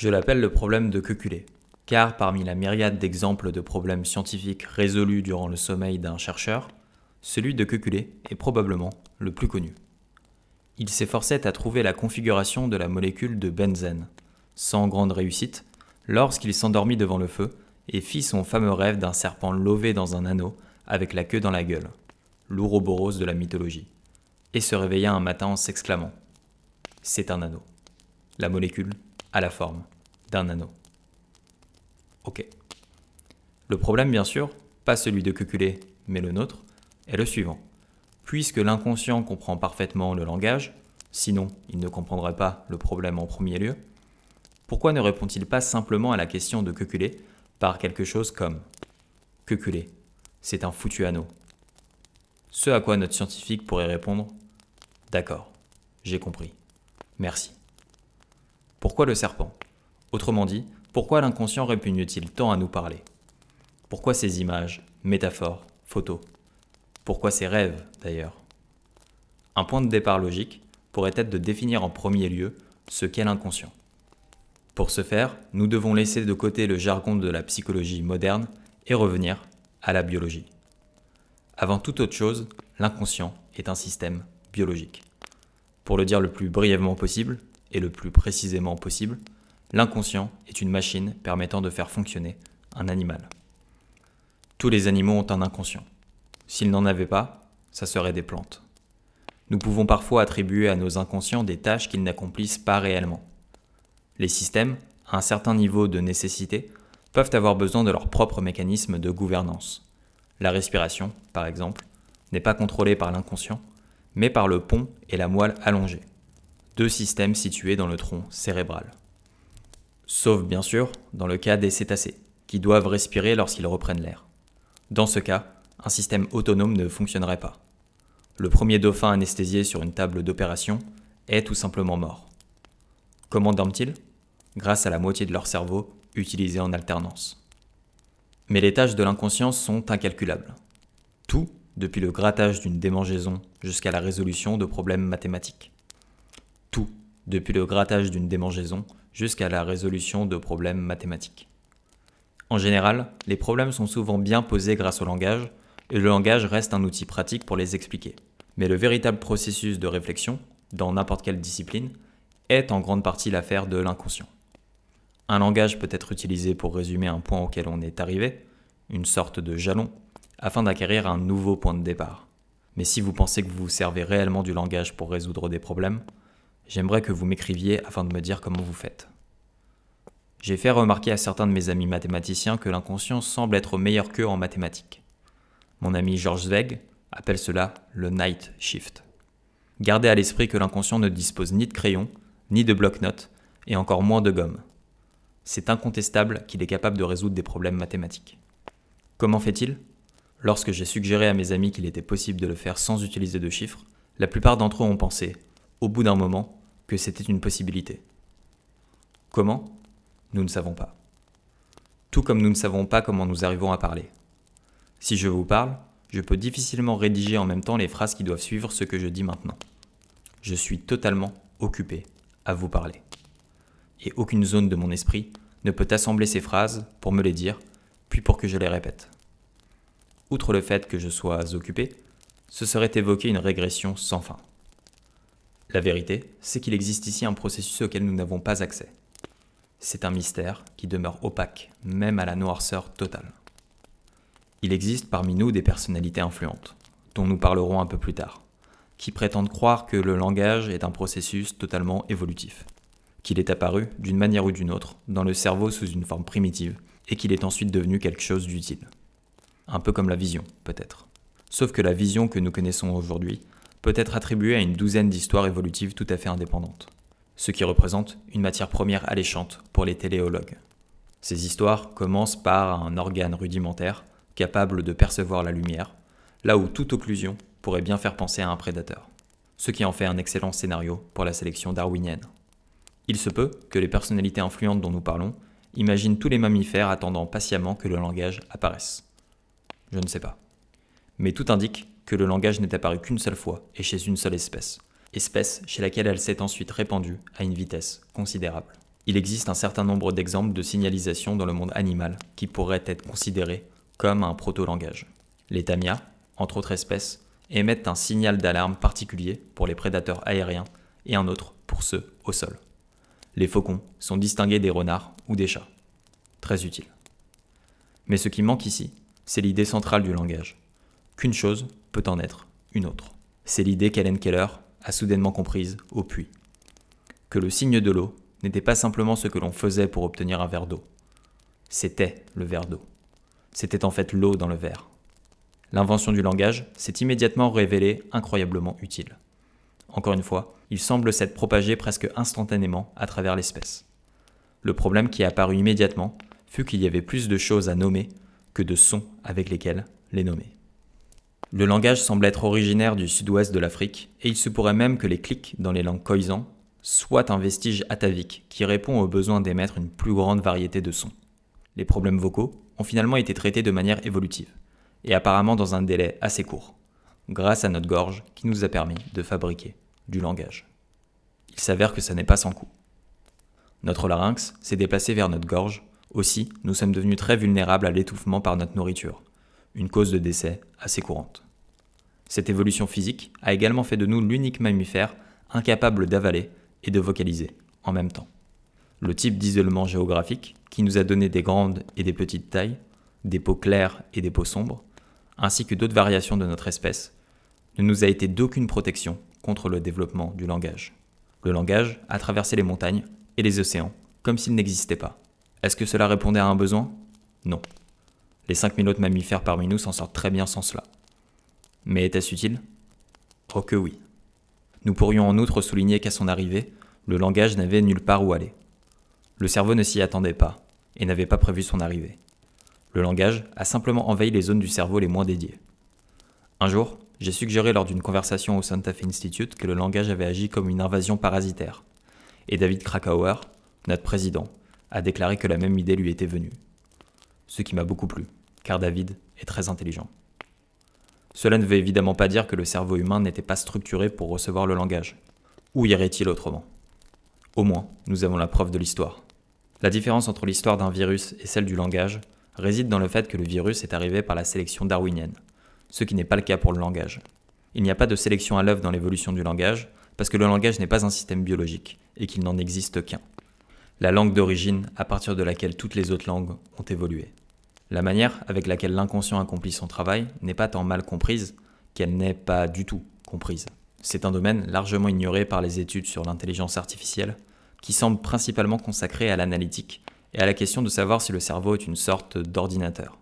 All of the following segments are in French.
Je l'appelle le problème de Kekulé, car parmi la myriade d'exemples de problèmes scientifiques résolus durant le sommeil d'un chercheur, celui de Kekulé est probablement le plus connu. Il s'efforçait à trouver la configuration de la molécule de benzène, sans grande réussite, lorsqu'il s'endormit devant le feu et fit son fameux rêve d'un serpent lové dans un anneau avec la queue dans la gueule, l'ouroboros de la mythologie, et se réveilla un matin en s'exclamant « C'est un anneau ». La molécule a la forme d'un anneau. Ok. Le problème, bien sûr, pas celui de Kekulé, mais le nôtre, est le suivant. Puisque l'inconscient comprend parfaitement le langage, sinon il ne comprendrait pas le problème en premier lieu, pourquoi ne répond-il pas simplement à la question de Kekulé par quelque chose comme « Kekulé, c'est un foutu anneau ». Ce à quoi notre scientifique pourrait répondre « D'accord, j'ai compris, merci ». Pourquoi le serpent? Autrement dit, pourquoi l'inconscient répugne-t-il tant à nous parler? Pourquoi ces images, métaphores, photos? Pourquoi ces rêves, d'ailleurs? Un point de départ logique pourrait être de définir en premier lieu ce qu'est l'inconscient. Pour ce faire, nous devons laisser de côté le jargon de la psychologie moderne et revenir à la biologie. Avant toute autre chose, l'inconscient est un système biologique. Pour le dire le plus brièvement possible, et le plus précisément possible, l'inconscient est une machine permettant de faire fonctionner un animal. Tous les animaux ont un inconscient. S'ils n'en avaient pas, ça serait des plantes. Nous pouvons parfois attribuer à nos inconscients des tâches qu'ils n'accomplissent pas réellement. Les systèmes, à un certain niveau de nécessité, peuvent avoir besoin de leur propre mécanisme de gouvernance. La respiration, par exemple, n'est pas contrôlée par l'inconscient, mais par le pont et la moelle allongée, deux systèmes situés dans le tronc cérébral. Sauf bien sûr dans le cas des cétacés, qui doivent respirer lorsqu'ils reprennent l'air. Dans ce cas, un système autonome ne fonctionnerait pas. Le premier dauphin anesthésié sur une table d'opération est tout simplement mort. Comment dorment-ils? Grâce à la moitié de leur cerveau utilisé en alternance. Mais les tâches de l'inconscience sont incalculables. Tout, depuis le grattage d'une démangeaison jusqu'à la résolution de problèmes mathématiques. Tout, depuis le grattage d'une démangeaison jusqu'à la résolution de problèmes mathématiques. En général, les problèmes sont souvent bien posés grâce au langage, et le langage reste un outil pratique pour les expliquer. Mais le véritable processus de réflexion, dans n'importe quelle discipline, est en grande partie l'affaire de l'inconscient. Un langage peut être utilisé pour résumer un point auquel on est arrivé, une sorte de jalon, afin d'acquérir un nouveau point de départ. Mais si vous pensez que vous vous servez réellement du langage pour résoudre des problèmes, j'aimerais que vous m'écriviez afin de me dire comment vous faites. J'ai fait remarquer à certains de mes amis mathématiciens que l'inconscient semble être meilleur qu'eux en mathématiques. Mon ami Georges Zweig appelle cela le night shift. Gardez à l'esprit que l'inconscient ne dispose ni de crayon, ni de bloc-notes, et encore moins de gomme. C'est incontestable qu'il est capable de résoudre des problèmes mathématiques. Comment fait-il? Lorsque j'ai suggéré à mes amis qu'il était possible de le faire sans utiliser de chiffres, la plupart d'entre eux ont pensé, au bout d'un moment, que c'était une possibilité. Comment? Nous ne savons pas. Tout comme nous ne savons pas comment nous arrivons à parler. Si je vous parle, je peux difficilement rédiger en même temps les phrases qui doivent suivre ce que je dis maintenant. Je suis totalement occupé à vous parler. Et aucune zone de mon esprit ne peut assembler ces phrases pour me les dire, puis pour que je les répète. Outre le fait que je sois occupé, ce serait évoquer une régression sans fin. La vérité, c'est qu'il existe ici un processus auquel nous n'avons pas accès. C'est un mystère qui demeure opaque, même à la noirceur totale. Il existe parmi nous des personnalités influentes, dont nous parlerons un peu plus tard, qui prétendent croire que le langage est un processus totalement évolutif, qu'il est apparu, d'une manière ou d'une autre, dans le cerveau sous une forme primitive, et qu'il est ensuite devenu quelque chose d'utile. Un peu comme la vision, peut-être. Sauf que la vision que nous connaissons aujourd'hui peut être attribuée à une douzaine d'histoires évolutives tout à fait indépendantes, ce qui représente une matière première alléchante pour les téléologues. Ces histoires commencent par un organe rudimentaire capable de percevoir la lumière, là où toute occlusion pourrait bien faire penser à un prédateur, ce qui en fait un excellent scénario pour la sélection darwinienne. Il se peut que les personnalités influentes dont nous parlons imaginent tous les mammifères attendant patiemment que le langage apparaisse. Je ne sais pas. Mais tout indique que le langage n'est apparu qu'une seule fois et chez une seule espèce chez laquelle elle s'est ensuite répandue à une vitesse considérable. Il existe un certain nombre d'exemples de signalisation dans le monde animal qui pourraient être considérés comme un proto-langage. Les tamias, entre autres espèces, émettent un signal d'alarme particulier pour les prédateurs aériens et un autre pour ceux au sol. Les faucons sont distingués des renards ou des chats. Très utile. Mais ce qui manque ici, c'est l'idée centrale du langage. Qu'une chose peut en être une autre. C'est l'idée qu'Helen Keller a soudainement comprise au puits. Que le signe de l'eau n'était pas simplement ce que l'on faisait pour obtenir un verre d'eau. C'était le verre d'eau. C'était en fait l'eau dans le verre. L'invention du langage s'est immédiatement révélée incroyablement utile. Encore une fois, il semble s'être propagé presque instantanément à travers l'espèce. Le problème qui est apparu immédiatement fut qu'il y avait plus de choses à nommer que de sons avec lesquels les nommer. Le langage semble être originaire du sud-ouest de l'Afrique, et il se pourrait même que les clics dans les langues khoisan soient un vestige atavique qui répond au besoin d'émettre une plus grande variété de sons. Les problèmes vocaux ont finalement été traités de manière évolutive, et apparemment dans un délai assez court, grâce à notre gorge qui nous a permis de fabriquer du langage. Il s'avère que ça n'est pas sans coût. Notre larynx s'est déplacé vers notre gorge, aussi nous sommes devenus très vulnérables à l'étouffement par notre nourriture, une cause de décès assez courante. Cette évolution physique a également fait de nous l'unique mammifère incapable d'avaler et de vocaliser en même temps. Le type d'isolement géographique, qui nous a donné des grandes et des petites tailles, des peaux claires et des peaux sombres, ainsi que d'autres variations de notre espèce, ne nous a été d'aucune protection contre le développement du langage. Le langage a traversé les montagnes et les océans comme s'il n'existait pas. Est-ce que cela répondait à un besoin ? Non. Les 5000 autres mammifères parmi nous s'en sortent très bien sans cela. Mais était-ce utile ? Oh que oui. Nous pourrions en outre souligner qu'à son arrivée, le langage n'avait nulle part où aller. Le cerveau ne s'y attendait pas et n'avait pas prévu son arrivée. Le langage a simplement envahi les zones du cerveau les moins dédiées. Un jour, j'ai suggéré lors d'une conversation au Santa Fe Institute que le langage avait agi comme une invasion parasitaire. Et David Krakauer, notre président, a déclaré que la même idée lui était venue. Ce qui m'a beaucoup plu, car David est très intelligent. Cela ne veut évidemment pas dire que le cerveau humain n'était pas structuré pour recevoir le langage. Où irait-il autrement ? Au moins, nous avons la preuve de l'histoire. La différence entre l'histoire d'un virus et celle du langage réside dans le fait que le virus est arrivé par la sélection darwinienne, ce qui n'est pas le cas pour le langage. Il n'y a pas de sélection à l'œuvre dans l'évolution du langage, parce que le langage n'est pas un système biologique, et qu'il n'en existe qu'un. La langue d'origine à partir de laquelle toutes les autres langues ont évolué. La manière avec laquelle l'inconscient accomplit son travail n'est pas tant mal comprise qu'elle n'est pas du tout comprise. C'est un domaine largement ignoré par les études sur l'intelligence artificielle, qui semble principalement consacré à l'analytique et à la question de savoir si le cerveau est une sorte d'ordinateur.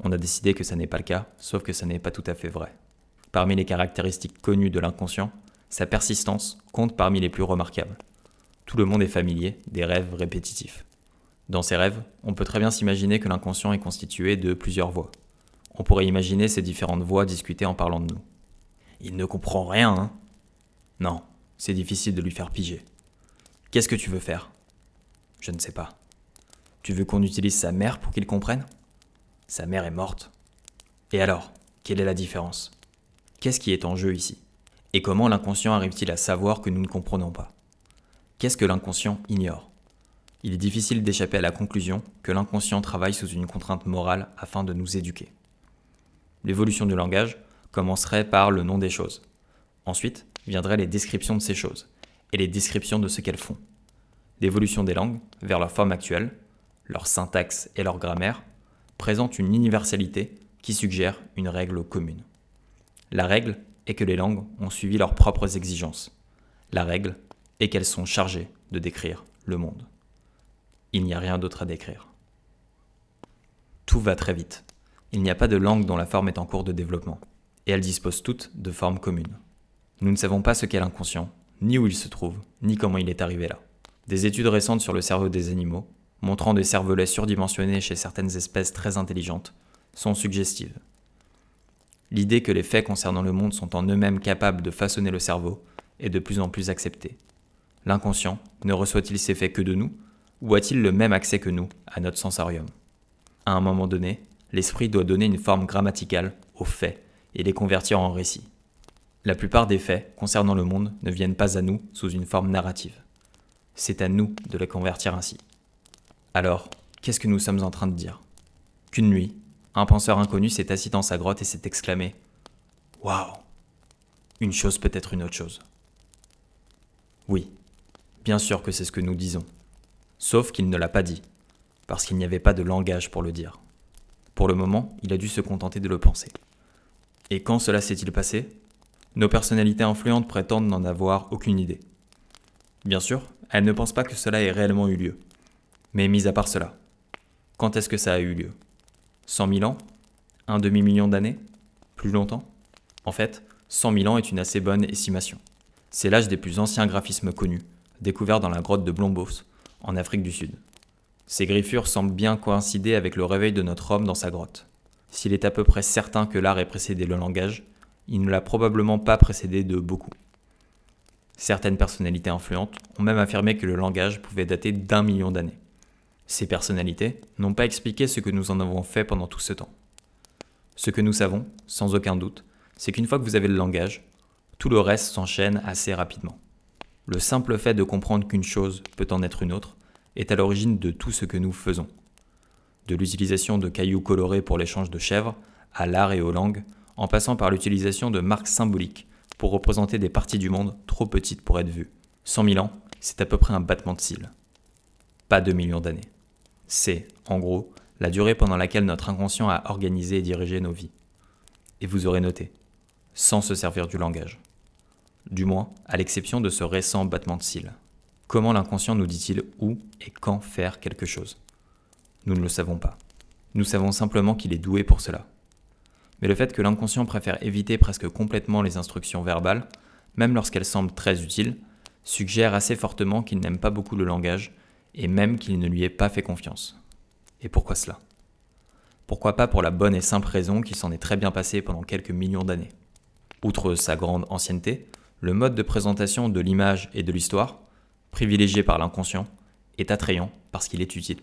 On a décidé que ça n'est pas le cas, sauf que ça n'est pas tout à fait vrai. Parmi les caractéristiques connues de l'inconscient, sa persistance compte parmi les plus remarquables. Tout le monde est familier des rêves répétitifs. Dans ces rêves, on peut très bien s'imaginer que l'inconscient est constitué de plusieurs voix. On pourrait imaginer ces différentes voix discuter en parlant de nous. Il ne comprend rien, hein ? Non, c'est difficile de lui faire piger. Qu'est-ce que tu veux faire ? Je ne sais pas. Tu veux qu'on utilise sa mère pour qu'il comprenne ? Sa mère est morte. Et alors, quelle est la différence ? Qu'est-ce qui est en jeu ici ? Et comment l'inconscient arrive-t-il à savoir que nous ne comprenons pas ? Qu'est-ce que l'inconscient ignore ? Il est difficile d'échapper à la conclusion que l'inconscient travaille sous une contrainte morale afin de nous éduquer. L'évolution du langage commencerait par le nom des choses. Ensuite viendraient les descriptions de ces choses et les descriptions de ce qu'elles font. L'évolution des langues vers leur forme actuelle, leur syntaxe et leur grammaire présente une universalité qui suggère une règle commune. La règle est que les langues ont suivi leurs propres exigences. La règle est qu'elles sont chargées de décrire le monde. Il n'y a rien d'autre à décrire. Tout va très vite. Il n'y a pas de langue dont la forme est en cours de développement, et elles disposent toutes de formes communes. Nous ne savons pas ce qu'est l'inconscient, ni où il se trouve, ni comment il est arrivé là. Des études récentes sur le cerveau des animaux, montrant des cervelets surdimensionnés chez certaines espèces très intelligentes, sont suggestives. L'idée que les faits concernant le monde sont en eux-mêmes capables de façonner le cerveau est de plus en plus acceptée. L'inconscient ne reçoit-il ces faits que de nous, ou a-t-il le même accès que nous à notre sensorium ? À un moment donné, l'esprit doit donner une forme grammaticale aux faits et les convertir en récits. La plupart des faits concernant le monde ne viennent pas à nous sous une forme narrative. C'est à nous de les convertir ainsi. Alors, qu'est-ce que nous sommes en train de dire? Qu'une nuit, un penseur inconnu s'est assis dans sa grotte et s'est exclamé « Waouh! Une chose peut être une autre chose. » Oui, bien sûr que c'est ce que nous disons. Sauf qu'il ne l'a pas dit, parce qu'il n'y avait pas de langage pour le dire. Pour le moment, il a dû se contenter de le penser. Et quand cela s'est-il passé? Nos personnalités influentes prétendent n'en avoir aucune idée. Bien sûr, elles ne pensent pas que cela ait réellement eu lieu. Mais mis à part cela, quand est-ce que ça a eu lieu? 100 000 ans? Un demi-million d'années? Plus longtemps? En fait, 100 000 ans est une assez bonne estimation. C'est l'âge des plus anciens graphismes connus, découverts dans la grotte de Blombos, en Afrique du Sud. Ces griffures semblent bien coïncider avec le réveil de notre homme dans sa grotte. S'il est à peu près certain que l'art ait précédé le langage, il ne l'a probablement pas précédé de beaucoup. Certaines personnalités influentes ont même affirmé que le langage pouvait dater d'1 million d'années. Ces personnalités n'ont pas expliqué ce que nous en avons fait pendant tout ce temps. Ce que nous savons, sans aucun doute, c'est qu'une fois que vous avez le langage, tout le reste s'enchaîne assez rapidement. Le simple fait de comprendre qu'une chose peut en être une autre est à l'origine de tout ce que nous faisons. De l'utilisation de cailloux colorés pour l'échange de chèvres, à l'art et aux langues, en passant par l'utilisation de marques symboliques pour représenter des parties du monde trop petites pour être vues. 100 000 ans, c'est à peu près un battement de cils. Pas 2 millions d'années. C'est, en gros, la durée pendant laquelle notre inconscient a organisé et dirigé nos vies. Et vous aurez noté, sans se servir du langage. Du moins, à l'exception de ce récent battement de cils. Comment l'inconscient nous dit-il où et quand faire quelque chose? Nous ne le savons pas. Nous savons simplement qu'il est doué pour cela. Mais le fait que l'inconscient préfère éviter presque complètement les instructions verbales, même lorsqu'elles semblent très utiles, suggère assez fortement qu'il n'aime pas beaucoup le langage et même qu'il ne lui ait pas fait confiance. Et pourquoi cela? Pourquoi pas pour la bonne et simple raison qu'il s'en est très bien passé pendant quelques millions d'années. Outre sa grande ancienneté, le mode de présentation de l'image et de l'histoire, privilégié par l'inconscient, est attrayant parce qu'il est utile.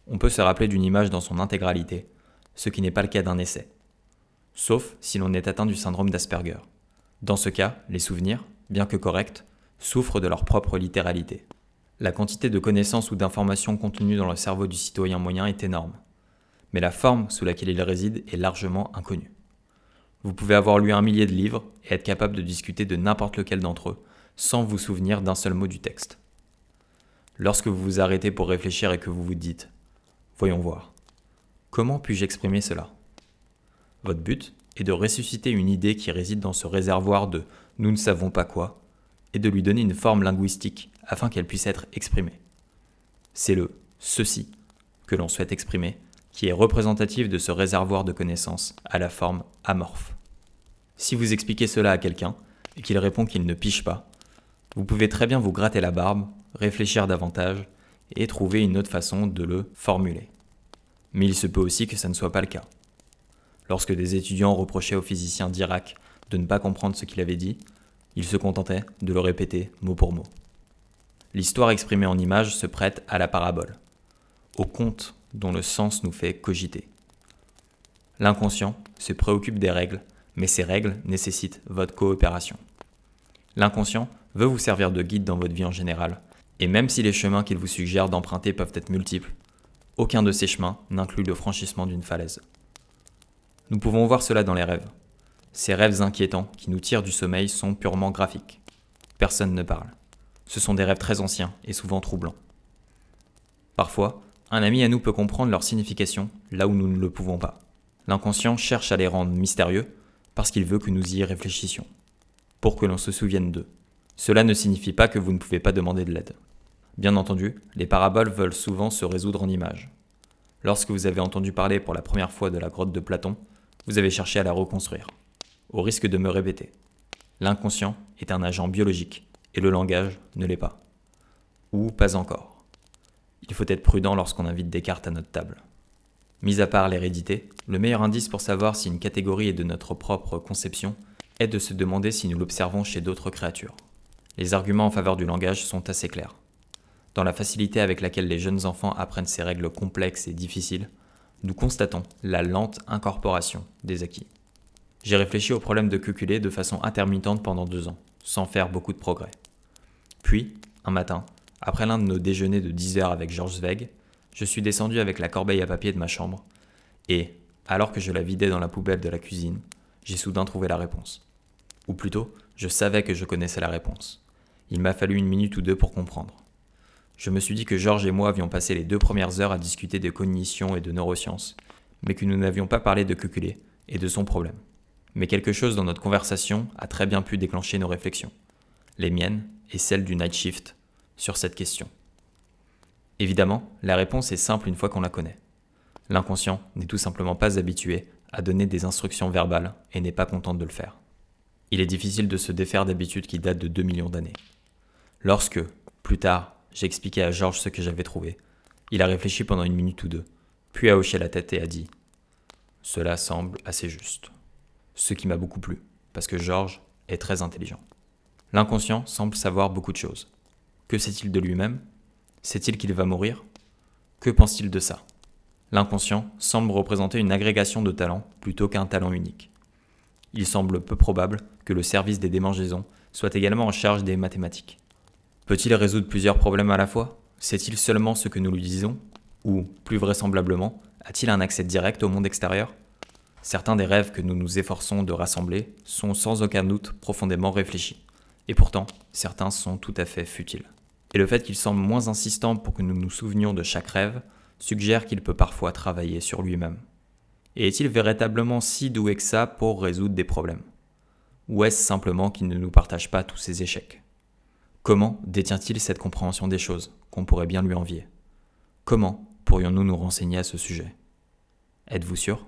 On peut se rappeler d'une image dans son intégralité, ce qui n'est pas le cas d'un essai. Sauf si l'on est atteint du syndrome d'Asperger. Dans ce cas, les souvenirs, bien que corrects, souffrent de leur propre littéralité. La quantité de connaissances ou d'informations contenues dans le cerveau du citoyen moyen est énorme, mais la forme sous laquelle il réside est largement inconnue. Vous pouvez avoir lu 1 millier de livres et être capable de discuter de n'importe lequel d'entre eux, sans vous souvenir d'un seul mot du texte. Lorsque vous vous arrêtez pour réfléchir et que vous vous dites « Voyons voir, comment puis-je exprimer cela ?» Votre but est de ressusciter une idée qui réside dans ce réservoir de « nous ne savons pas quoi » et de lui donner une forme linguistique afin qu'elle puisse être exprimée. C'est le « ceci » que l'on souhaite exprimer qui est représentatif de ce réservoir de connaissances à la forme amorphe. Si vous expliquez cela à quelqu'un et qu'il répond qu'il ne piche pas, vous pouvez très bien vous gratter la barbe, réfléchir davantage et trouver une autre façon de le formuler. Mais il se peut aussi que ça ne soit pas le cas. Lorsque des étudiants reprochaient au physicien Dirac de ne pas comprendre ce qu'il avait dit, il se contentait de le répéter mot pour mot. L'histoire exprimée en images se prête à la parabole, au conte dont le sens nous fait cogiter. L'inconscient se préoccupe des règles, mais ces règles nécessitent votre coopération. L'inconscient veut vous servir de guide dans votre vie en général, et même si les chemins qu'il vous suggère d'emprunter peuvent être multiples, aucun de ces chemins n'inclut le franchissement d'une falaise. Nous pouvons voir cela dans les rêves. Ces rêves inquiétants qui nous tirent du sommeil sont purement graphiques. Personne ne parle. Ce sont des rêves très anciens et souvent troublants. Parfois, un ami à nous peut comprendre leur signification là où nous ne le pouvons pas. L'inconscient cherche à les rendre mystérieux parce qu'il veut que nous y réfléchissions, pour que l'on se souvienne d'eux. Cela ne signifie pas que vous ne pouvez pas demander de l'aide. Bien entendu, les paraboles veulent souvent se résoudre en images. Lorsque vous avez entendu parler pour la première fois de la grotte de Platon, vous avez cherché à la reconstruire, au risque de me répéter. L'inconscient est un agent biologique et le langage ne l'est pas. Ou pas encore. Il faut être prudent lorsqu'on invite Descartes à notre table. Mis à part l'hérédité, le meilleur indice pour savoir si une catégorie est de notre propre conception est de se demander si nous l'observons chez d'autres créatures. Les arguments en faveur du langage sont assez clairs. Dans la facilité avec laquelle les jeunes enfants apprennent ces règles complexes et difficiles, nous constatons la lente incorporation des acquis. J'ai réfléchi au problème de Kekulé de façon intermittente pendant 2 ans, sans faire beaucoup de progrès. Puis, un matin, Après l'un de nos déjeuners de 10 heures avec Georges Zweig, je suis descendu avec la corbeille à papier de ma chambre et, alors que je la vidais dans la poubelle de la cuisine, j'ai soudain trouvé la réponse. Ou plutôt, je savais que je connaissais la réponse. Il m'a fallu 1 minute ou 2 pour comprendre. Je me suis dit que Georges et moi avions passé les 2 premières heures à discuter de cognition et de neurosciences, mais que nous n'avions pas parlé de Kekulé et de son problème. Mais quelque chose dans notre conversation a très bien pu déclencher nos réflexions, les miennes et celles du Night Shift, sur cette question. Évidemment, la réponse est simple une fois qu'on la connaît. L'inconscient n'est tout simplement pas habitué à donner des instructions verbales et n'est pas content de le faire. Il est difficile de se défaire d'habitudes qui datent de 2 millions d'années. Lorsque, plus tard, j'ai expliqué à Georges ce que j'avais trouvé, il a réfléchi pendant 1 minute ou 2, puis a hoché la tête et a dit « Cela semble assez juste ». Ce qui m'a beaucoup plu, parce que Georges est très intelligent. L'inconscient semble savoir beaucoup de choses. Que sait-il de lui-même ? Sait-il qu'il va mourir ? Que pense-t-il de ça ? L'inconscient semble représenter une agrégation de talents plutôt qu'un talent unique. Il semble peu probable que le service des démangeaisons soit également en charge des mathématiques. Peut-il résoudre plusieurs problèmes à la fois ? Sait-il seulement ce que nous lui disons ? Ou, plus vraisemblablement, a-t-il un accès direct au monde extérieur ? Certains des rêves que nous nous efforçons de rassembler sont sans aucun doute profondément réfléchis. Et pourtant, certains sont tout à fait futiles. Et le fait qu'il semble moins insistant pour que nous nous souvenions de chaque rêve suggère qu'il peut parfois travailler sur lui-même. Et est-il véritablement si doué que ça pour résoudre des problèmes ? Ou est-ce simplement qu'il ne nous partage pas tous ses échecs ? Comment détient-il cette compréhension des choses qu'on pourrait bien lui envier ? Comment pourrions-nous nous renseigner à ce sujet ? Êtes-vous sûr ?